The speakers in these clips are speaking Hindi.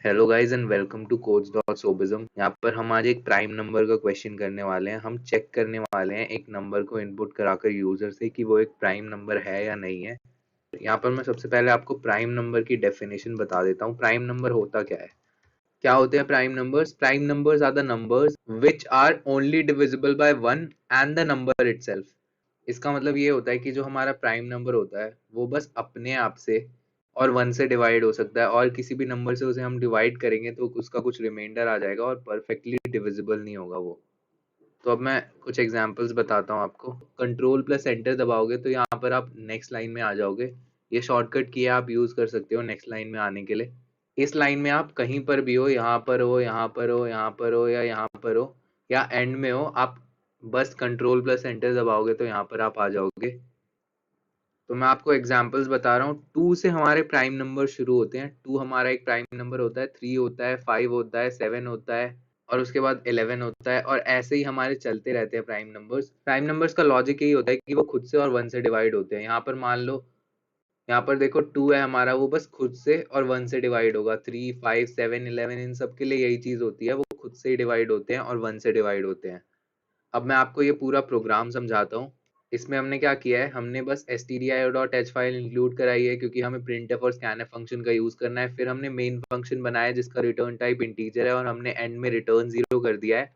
Hello guys and welcome to coach.sobism। यहाँ पर हम आज एक प्राइम नंबर का क्वेश्चन करने वाले हैं। हम चेक करने वाले हैं एक नंबर को इनपुट कराकर यूजर से कि वो एक प्राइम नंबर है या नहीं है। यहाँ पर मैं सबसे पहले आपको प्राइम नंबर की डेफिनेशन बता देता हूँ। प्राइम नंबर होता क्या है, क्या होते हैं prime numbers? Prime numbers are the numbers which are only divisible by one and the number itself. इसका मतलब ये होता है कि जो हमारा प्राइम नंबर होता है वो बस अपने आप से और वन से डिवाइड हो सकता है, और किसी भी नंबर से उसे हम डिवाइड करेंगे तो उसका कुछ रिमाइंडर आ जाएगा और परफेक्टली डिविजिबल नहीं होगा वो। तो अब मैं कुछ एग्जांपल्स बताता हूँ आपको। कंट्रोल प्लस एंटर दबाओगे तो यहाँ पर आप नेक्स्ट लाइन में आ जाओगे। ये शॉर्टकट की आप यूज कर सकते हो नेक्स्ट लाइन में आने के लिए। इस लाइन में आप कहीं पर भी हो, यहाँ पर हो, यहाँ पर हो, यहाँ पर हो या यहाँ पर हो या एंड में हो, आप बस कंट्रोल प्लस एंटर दबाओगे तो यहाँ पर आप आ जाओगे। तो मैं आपको एग्जांपल्स बता रहा हूँ। 2 से हमारे प्राइम नंबर शुरू होते हैं। 2 हमारा एक प्राइम नंबर होता है, 3 होता है, 5 होता है, 7 होता है और उसके बाद 11 होता है, और ऐसे ही हमारे चलते रहते हैं प्राइम नंबर्स। प्राइम नंबर्स का लॉजिक यही होता है कि वो खुद से और 1 से डिवाइड होते हैं। यहाँ पर मान लो, यहाँ पर देखो 2 है हमारा, वो बस खुद से और 1 से डिवाइड होगा। 3, 5, 7, 11 इन सब के लिए यही चीज होती है, वो खुद से ही डिवाइड होते हैं और 1 से डिवाइड होते हैं। अब मैं आपको ये पूरा प्रोग्राम समझाता हूँ। इसमें हमने क्या किया है, हमने बस stdio.h फाइल इंक्लूड कराई है क्योंकि हमें printf और scanf फंक्शन का यूज करना है। फिर हमने मेन फंक्शन बनाया जिसका रिटर्न टाइप इंटीजर है और हमने एंड में रिटर्न 0 कर दिया है।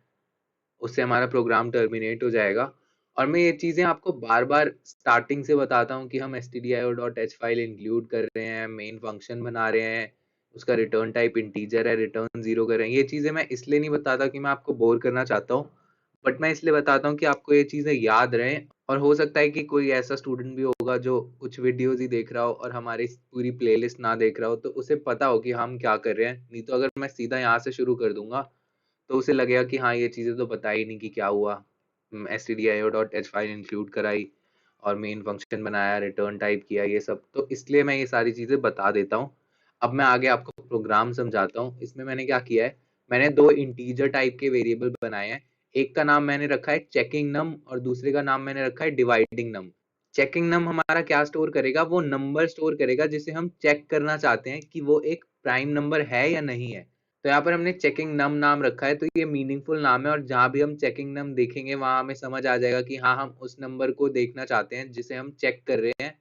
उससे हमारा प्रोग्राम टर्मिनेट हो जाएगा। और मैं ये चीजें आपको बार बार स्टार्टिंग से बताता हूँ कि हम stdio.h फाइल इंक्लूड कर रहे हैं, मेन फंक्शन बना रहे हैं, उसका रिटर्न टाइप इंटीजर है, रिटर्न 0 कर रहे हैं। ये चीजें मैं इसलिए नहीं बताता कि मैं आपको बोर करना चाहता हूँ, बट मैं इसलिए बताता हूँ कि आपको ये चीजें याद रहें। और हो सकता है कि कोई ऐसा स्टूडेंट भी होगा जो कुछ वीडियोस ही देख रहा हो और हमारी पूरी प्लेलिस्ट ना देख रहा हो, तो उसे पता हो कि हम क्या कर रहे हैं। नहीं तो अगर मैं सीधा यहाँ से शुरू कर दूंगा तो उसे लगेगा कि हाँ, ये चीजें तो पता ही नहीं कि क्या हुआ। stdio.h फाइल इंक्लूड कराई और मेन फंक्शन बनाया, रिटर्न टाइप किया, ये सब। तो इसलिए मैं ये सारी चीजें बता देता हूँ। अब मैं आगे आपको प्रोग्राम समझाता हूँ। इसमें मैंने क्या किया है, मैंने दो इंटीजर टाइप के वेरिएबल बनाए हैं। एक का नाम मैंने रखा है चेकिंग नम और दूसरे का नाम मैंने रखा है डिवाइडिंग नम। चेकिंग नम हमारा क्या स्टोर करेगा, वो नंबर स्टोर करेगा जिसे हम चेक करना चाहते हैं कि वो एक प्राइम नंबर है या नहीं है। तो यहाँ पर हमने चेकिंग नम नाम रखा है, तो ये मीनिंगफुल नाम है और जहां भी हम चेकिंग नम देखेंगे वहां हमें समझ आ जाएगा कि हाँ, हम उस नंबर को देखना चाहते हैं जिसे हम चेक कर रहे हैं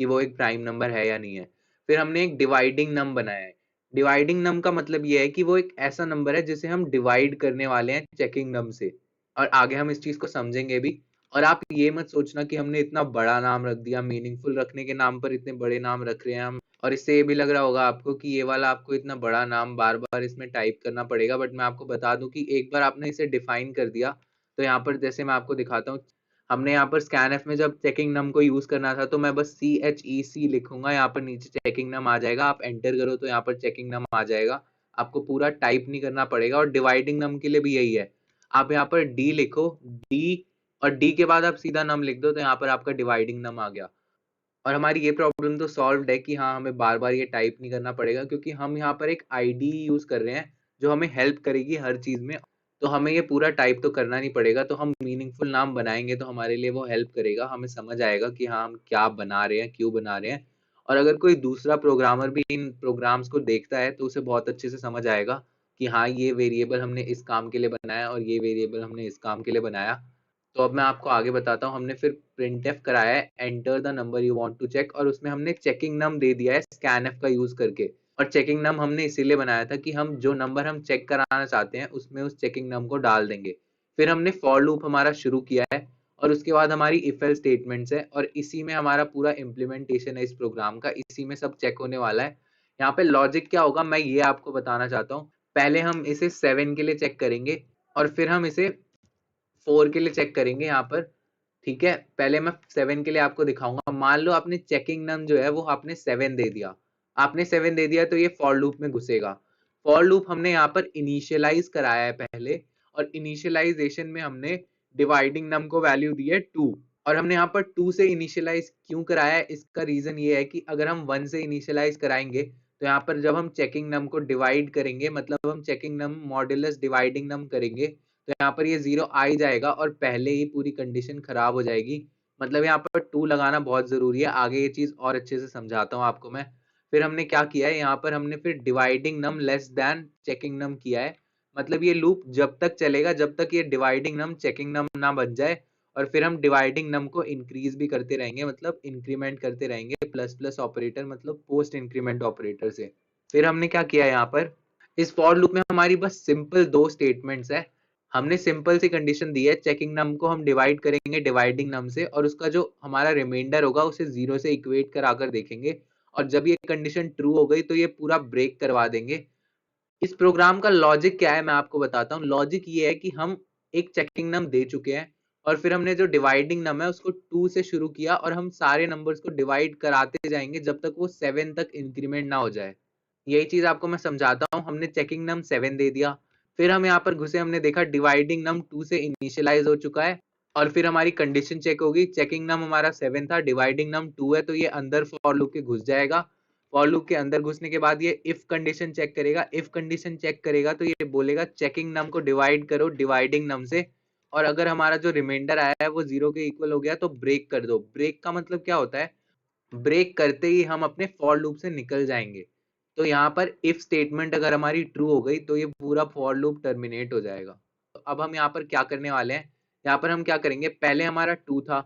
कि वो एक प्राइम नंबर है या नहीं है। फिर हमने एक डिवाइडिंग नम बनाया है। डिवाइडिंग नम का मतलब ये है कि वो एक ऐसा नंबर है जिसे हम डिवाइड करने वाले हैं चेकिंग नम से, और आगे हम इस चीज को समझेंगे भी। और आप ये मत सोचना कि हमने इतना बड़ा नाम रख दिया, मीनिंगफुल रखने के नाम पर इतने बड़े नाम रख रहे हैं हम। और इससे ये भी लग रहा होगा आपको कि ये वाला आपको इतना बड़ा नाम बार बार इसमें टाइप करना पड़ेगा, बट मैं आपको बता दूं कि एक बार आपने इसे डिफाइन कर दिया तो यहाँ पर जैसे मैं आपको दिखाता हूँ। हमने यहाँ पर scanf में जब चेकिंग नम को यूज करना था तो मैं बस chec लिखूंगा, यहाँ पर नीचे चेकिंग नम आ जाएगा। आप एंटर करो तो यहाँ पर चेकिंग नम आ जाएगा। आपको पूरा टाइप नहीं करना पड़ेगा। और डिवाइडिंग नम के लिए भी यही है। आप यहाँ पर d लिखो, d, और d के बाद आप सीधा नम लिख दो तो यहाँ पर आपका डिवाइडिंग नम आ गया। और हमारी ये प्रॉब्लम तो सॉल्व है कि हाँ, हमें बार बार ये टाइप नहीं करना पड़ेगा क्योंकि हम यहाँ पर एक आईडी यूज कर रहे हैं जो हमें हेल्प करेगी हर चीज में। तो हमें ये पूरा टाइप तो करना नहीं पड़ेगा। तो हम मीनिंगफुल नाम बनाएंगे तो हमारे लिए वो हेल्प करेगा, हमें समझ आएगा कि हाँ, हम क्या बना रहे हैं, क्यों बना रहे हैं। और अगर कोई दूसरा प्रोग्रामर भी इन प्रोग्राम्स को देखता है तो उसे बहुत अच्छे से समझ आएगा कि हाँ, ये वेरिएबल हमने इस काम के लिए बनाया और ये वेरिएबल हमने इस काम के लिए बनाया। तो अब मैं आपको आगे बताता हूँ। हमने फिर printf कराया है enter the number you want to check, और उसमें हमने चेकिंग नम दे दिया है scanf का यूज करके। और चेकिंग नम हमने इसीलिए बनाया था कि हम जो नंबर हम चेक कराना चाहते हैं उसमें उस चेकिंग नम को डाल देंगे। फिर हमने फॉर लूप हमारा शुरू किया है और उसके बाद हमारी इफ एल्स स्टेटमेंट्स है, और इसी में हमारा पूरा इम्प्लीमेंटेशन है इस प्रोग्राम का। इसी में सब चेक होने वाला है। यहाँ पे लॉजिक क्या होगा मैं ये आपको बताना चाहता हूँ। पहले हम इसे 7 के लिए चेक करेंगे और फिर हम इसे 4 के लिए चेक करेंगे यहाँ पर। ठीक है, पहले मैं 7 के लिए आपको दिखाऊंगा। मान लो आपने चेकिंग नम जो है वो आपने 7 दे दिया। आपने 7 दे दिया तो ये फॉर लूप में घुसेगा। फॉर लूप हमने यहाँ पर इनिशियलाइज कराया है पहले, और इनिशियलाइजेशन में हमने डिवाइडिंग नम को वैल्यू दी है 2। और हमने यहाँ पर 2 से इनिशियलाइज क्यों कराया है, इसका रीजन ये है कि अगर हम 1 से इनिशियलाइज कराएंगे तो यहाँ पर जब हम चेकिंग नम को डिवाइड करेंगे, मतलब हम चेकिंग नम मॉड्यूलस डिवाइडिंग नम करेंगे, तो यहाँ पर ये 0 आ ही जाएगा और पहले ही पूरी कंडीशन खराब हो जाएगी। मतलब यहाँ पर 2 लगाना बहुत जरूरी है। आगे ये चीज और अच्छे से समझाता हूँ आपको मैं। फिर हमने क्या किया है, यहाँ पर हमने फिर डिवाइडिंग नम लेस देन चेकिंग नम किया है। मतलब ये लूप जब तक चलेगा जब तक ये डिवाइडिंग नम चेकिंग नम ना बन जाए, और फिर हम डिवाइडिंग नम को इंक्रीज भी करते रहेंगे, मतलब इंक्रीमेंट करते रहेंगे प्लस प्लस ऑपरेटर, मतलब पोस्ट इंक्रीमेंट ऑपरेटर से। फिर हमने क्या किया यहाँ पर, इस फॉर लूप में हमारी बस सिंपल दो स्टेटमेंट्स है। हमने सिंपल सी कंडीशन दी है, चेकिंग नम को हम डिवाइड करेंगे डिवाइडिंग नम से, और उसका जो हमारा रिमाइंडर होगा उसे 0 से इक्वेट कराकर देखेंगे, और जब ये कंडीशन ट्रू हो गई तो ये पूरा ब्रेक करवा देंगे। इस प्रोग्राम का लॉजिक क्या है मैं आपको बताता हूँ। लॉजिक ये है कि हम एक चेकिंग नम दे चुके हैं, और फिर हमने जो डिवाइडिंग नम है उसको 2 से शुरू किया, और हम सारे नंबर्स को डिवाइड कराते जाएंगे जब तक वो 7 तक इंक्रीमेंट ना हो जाए। यही चीज आपको मैं समझाता हूँ। हमने चेकिंग नम 7 दे दिया, फिर हम यहाँ पर घुसे, हमने देखा डिवाइडिंग नम 2 से इनिशियलाइज हो चुका है, और फिर हमारी कंडीशन चेक होगी। चेकिंग नम हमारा 7 था, डिवाइडिंग नम 2 है, तो ये अंदर फॉर लूप के घुस जाएगा। फॉर लूप के अंदर घुसने के बाद ये इफ कंडीशन चेक करेगा। इफ कंडीशन चेक करेगा तो ये बोलेगा चेकिंग नम को डिवाइड करो डिवाइडिंग नम से, और अगर हमारा जो रिमाइंडर आया है वो 0 के इक्वल हो गया तो ब्रेक कर दो। ब्रेक का मतलब क्या होता है, ब्रेक करते ही हम अपने फॉर लूप से निकल जाएंगे। तो यहाँ पर इफ स्टेटमेंट अगर हमारी ट्रू हो गई तो ये पूरा फॉर लूप टर्मिनेट हो जाएगा। तो अब हम यहाँ पर क्या करने वाले हैं, यहाँ पर हम क्या करेंगे, पहले हमारा 2 था,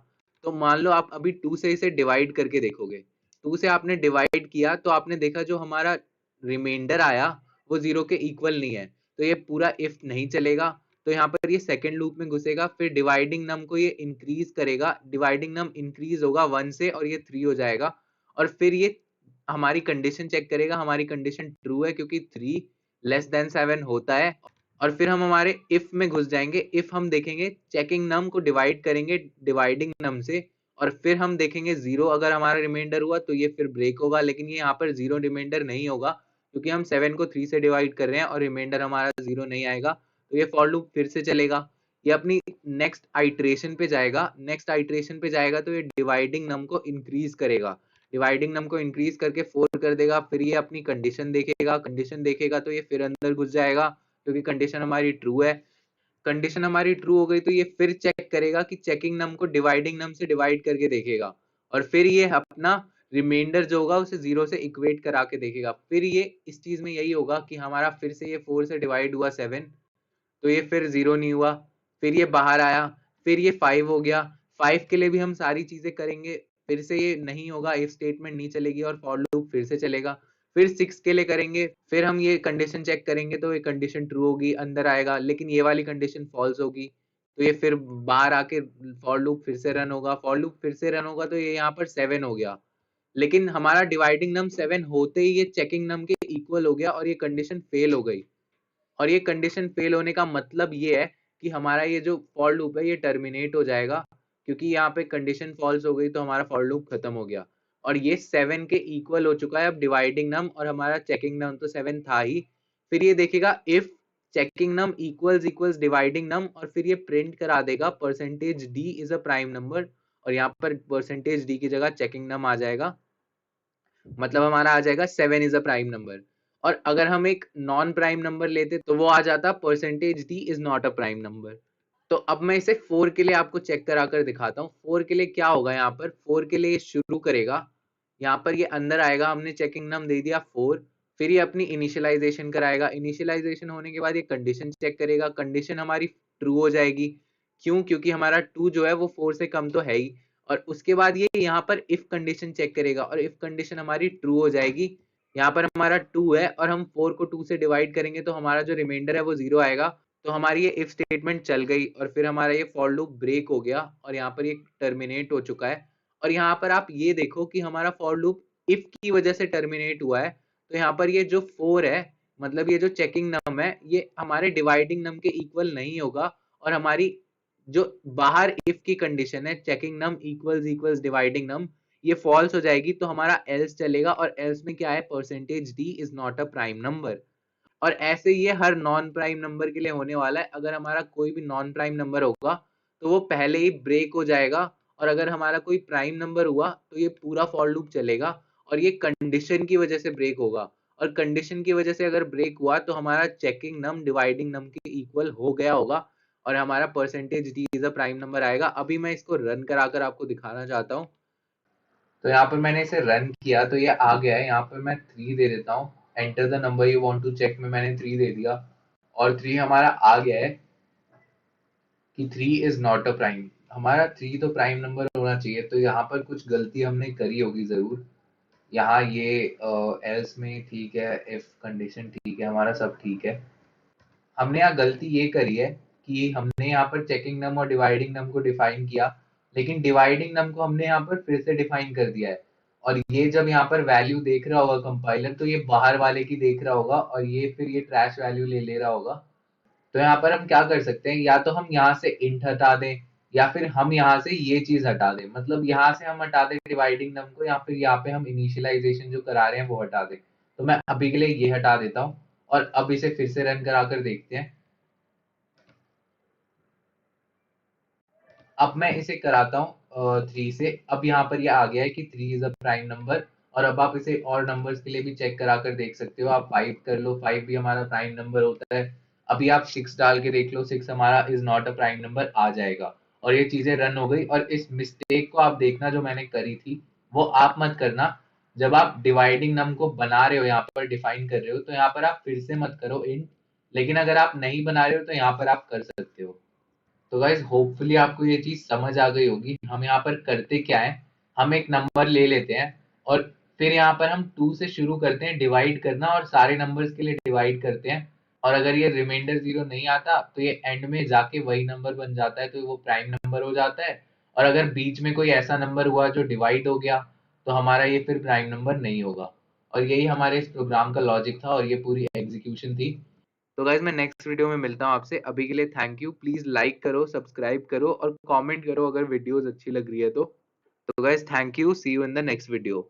तो मान लो आप अभी 2 से इसे डिवाइड करके देखोगे। 2 से आपने डिवाइड किया तो आपने देखा जो हमारा रिमाइंडर आया वो 0 के इक्वल नहीं है, तो ये पूरा इफ नहीं चलेगा। तो यहाँ पर ये सेकंड लूप में घुसेगा, फिर डिवाइडिंग नम को ये इंक्रीज करेगा, डिवाइडिंग नम इंक्रीज होगा 1 से और ये 3 हो जाएगा, और फिर ये हमारी कंडीशन चेक करेगा, हमारी कंडीशन ट्रू है क्योंकि 3 लेस देन 7 होता है। और फिर हम हमारे इफ में घुस जाएंगे। इफ हम देखेंगे चेकिंग नम को डिवाइड करेंगे डिवाइडिंग नम से, और फिर हम देखेंगे 0 अगर हमारा रिमाइंडर हुआ तो ये फिर ब्रेक होगा, लेकिन ये यहाँ पर 0 रिमाइंडर नहीं होगा क्योंकि हम 7 को 3 से डिवाइड कर रहे हैं और रिमाइंडर हमारा 0 नहीं आएगा, तो ये फॉर लूप फिर से चलेगा। ये अपनी नेक्स्ट आइट्रेशन पे जाएगा, नेक्स्ट आइट्रेशन पे जाएगा तो ये डिवाइडिंग नम को इंक्रीज करेगा, डिवाइडिंग नम को इंक्रीज करके 4 कर देगा। फिर ये अपनी कंडीशन देखेगा, कंडीशन देखेगा तो ये फिर अंदर घुस जाएगा क्योंकि कंडीशन हमारी ट्रू है। कंडीशन हमारी ट्रू हो गई तो ये फिर चेक करेगा कि चेकिंग नम को डिवाइडिंग नम से डिवाइड करके देखेगा, और फिर ये अपना रिमाइंडर जो होगा उसे 0 से इक्वेट करा के देखेगा। फिर ये इस चीज में यही होगा कि हमारा फिर से ये 4 से डिवाइड हुआ 7, तो ये फिर 0 नहीं हुआ, फिर ये बाहर आया, फिर ये 5 हो गया। 5 के लिए भी हम सारी चीजें करेंगे, फिर से ये नहीं होगा, इफ स्टेटमेंट नहीं चलेगी और फॉर लूप फिर से चलेगा। फिर 6 के लिए करेंगे, फिर हम ये कंडीशन चेक करेंगे तो ये कंडीशन ट्रू होगी, अंदर आएगा, लेकिन ये वाली कंडीशन फॉल्स होगी, तो ये फिर बाहर आके फॉर लूप फिर से रन होगा। फॉर लूप फिर से रन होगा तो ये यहाँ पर 7 हो गया, लेकिन हमारा डिवाइडिंग नम 7 होते ही ये चेकिंग नम के इक्वल हो गया और ये कंडीशन फेल हो गई। और ये कंडीशन फेल होने का मतलब ये है कि हमारा ये जो फॉर लूप है ये टर्मिनेट हो जाएगा, क्योंकि यहाँ पे कंडीशन फॉल्स हो गई तो हमारा फॉर लूप खत्म हो गया, और ये 7 के इक्वल हो चुका है अब डिवाइडिंग नम, और हमारा चेकिंग नम तो 7 था ही। फिर ये देखेगा if checking num equals equals dividing num, और फिर ये प्रिंट करा देगा percentage D is a prime number, और यहाँ पर परसेंटेज डी की जगह चेकिंग नम आ जाएगा, मतलब हमारा आ जाएगा 7 इज अ प्राइम नंबर। और अगर हम एक नॉन प्राइम नंबर लेते तो वो आ जाता percentage D is not a prime number. तो अब मैं इसे 4 के लिए आपको चेक करा कर दिखाता हूँ। 4 के लिए क्या होगा, यहाँ पर 4 के लिए शुरू करेगा, यहाँ पर ये अंदर आएगा, हमने चेकिंग नम दे दिया 4, फिर ये अपनी इनिशियलाइजेशन कराएगा, इनिशियलाइजेशन होने के बाद ये कंडीशन चेक करेगा, कंडीशन हमारी ट्रू हो जाएगी। क्यों, क्योंकि हमारा 2 जो है वो 4 से कम तो है ही। और उसके बाद ये यहाँ पर इफ कंडीशन चेक करेगा, और इफ कंडीशन हमारी ट्रू हो जाएगी। यहाँ पर हमारा 2 है और हम 4 को 2 से डिवाइड करेंगे तो हमारा जो रिमाइंडर है वो 0 आएगा, तो हमारी ये इफ स्टेटमेंट चल गई और फिर हमारा ये फॉर लूप ब्रेक हो गया और यहाँ पर ये टर्मिनेट हो चुका है। और यहाँ पर आप ये देखो कि हमारा फॉर लूप इफ की वजह से टर्मिनेट हुआ है, तो यहाँ पर ये जो 4 है, मतलब ये जो चेकिंग नम है, ये हमारे डिवाइडिंग नम के इक्वल नहीं होगा, और हमारी जो बाहर इफ की कंडीशन है checking num equals equals dividing नम, ये फॉल्स हो जाएगी, तो हमारा एल्स चलेगा, और एल्स में क्या है, percentage D is not a prime number. और ऐसे ये हर नॉन प्राइम नंबर के लिए होने वाला है। अगर हमारा कोई भी नॉन प्राइम नंबर होगा तो वो पहले ही ब्रेक हो जाएगा, और अगर हमारा कोई प्राइम नंबर हुआ तो ये पूरा फॉर लूप चलेगा, और ये कंडीशन की वजह से ब्रेक होगा। और कंडीशन की वजह से अगर ब्रेक हुआ तो हमारा चेकिंग नम डिवाइडिंग नम के इक्वल हो गया होगा, और हमारा percentage D is a prime number आएगा। अभी मैं इसको रन करा कर आपको दिखाना चाहता हूँ। तो यहाँ पर मैंने इसे रन किया तो ये आ गया है। यहाँ पर मैं 3 दे देता हूँ, enter the number you want to check में मैंने 3 दे दिया और 3 हमारा आ गया है कि 3 इज नॉट अ प्राइम। हमारा 3 तो प्राइम नंबर होना चाहिए, तो यहाँ पर कुछ गलती हमने करी होगी जरूर। यहाँ ये एल्स में ठीक है, इफ कंडीशन ठीक है, हमारा सब ठीक है। हमने यहाँ गलती ये करी है कि हमने यहाँ पर चेकिंग नम और डिवाइडिंग नम को डिफाइन किया, लेकिन डिवाइडिंग नम को हमने यहाँ पर फिर से डिफाइन कर दिया है। और ये जब यहाँ पर वैल्यू देख रहा होगा कंपाइलर, तो ये बाहर वाले की देख रहा होगा और ये फिर ये ट्रैश वैल्यू ले ले रहा होगा। तो यहाँ पर हम क्या कर सकते हैं, या तो हम यहाँ से इंट हटा दें या फिर हम यहाँ से ये चीज हटा दें। मतलब यहाँ से हम हटा दें डिवाइडिंग नम को, या फिर यहाँ पे हम इनिशियलाइजेशन जो करा रहे हैं वो हटा दें। तो मैं अभी के लिए ये हटा देता हूँ और अब इसे फिर से रन करा कर देखते हैं। अब मैं इसे कराता हूँ 3 से। अब यहाँ पर ये आ गया है कि 3 इज अ प्राइम नंबर। और अब आप इसे और नंबर्स के लिए भी चेक करा कर देख सकते हो। आप 5 कर लो, 5 भी हमारा प्राइम नंबर होता है। अभी आप 6 डाल के देख लो, 6 हमारा is not a prime number आ जाएगा। और ये चीजें रन हो गई। और इस मिस्टेक को आप देखना जो मैंने करी थी वो आप मत करना। जब आप डिवाइडिंग नम को बना रहे हो, यहाँ पर डिफाइन कर रहे हो, तो यहाँ पर आप फिर से मत करो इंट। लेकिन अगर आप नहीं बना रहे हो तो यहाँ पर आप कर सकते हो। तो गाइज होपफुली आपको ये चीज समझ आ गई होगी। हम यहाँ पर करते क्या है, हम एक नंबर ले लेते हैं और फिर यहाँ पर हम 2 से शुरू करते हैं डिवाइड करना, और सारे नंबर्स के लिए डिवाइड करते हैं। और अगर ये रिमाइंडर 0 नहीं आता तो ये एंड में जाके वही नंबर बन जाता है, तो वो प्राइम नंबर हो जाता है। और अगर बीच में कोई ऐसा नंबर हुआ जो डिवाइड हो गया तो हमारा ये फिर प्राइम नंबर नहीं होगा। और यही हमारे इस प्रोग्राम का लॉजिक था और ये पूरी एग्जीक्यूशन थी। तो गाइज मैं नेक्स्ट वीडियो में मिलता हूँ आपसे। अभी के लिए थैंक यू। प्लीज लाइक करो, सब्सक्राइब करो और कमेंट करो अगर वीडियोस अच्छी लग रही है तो guys thank you, see you in the next video.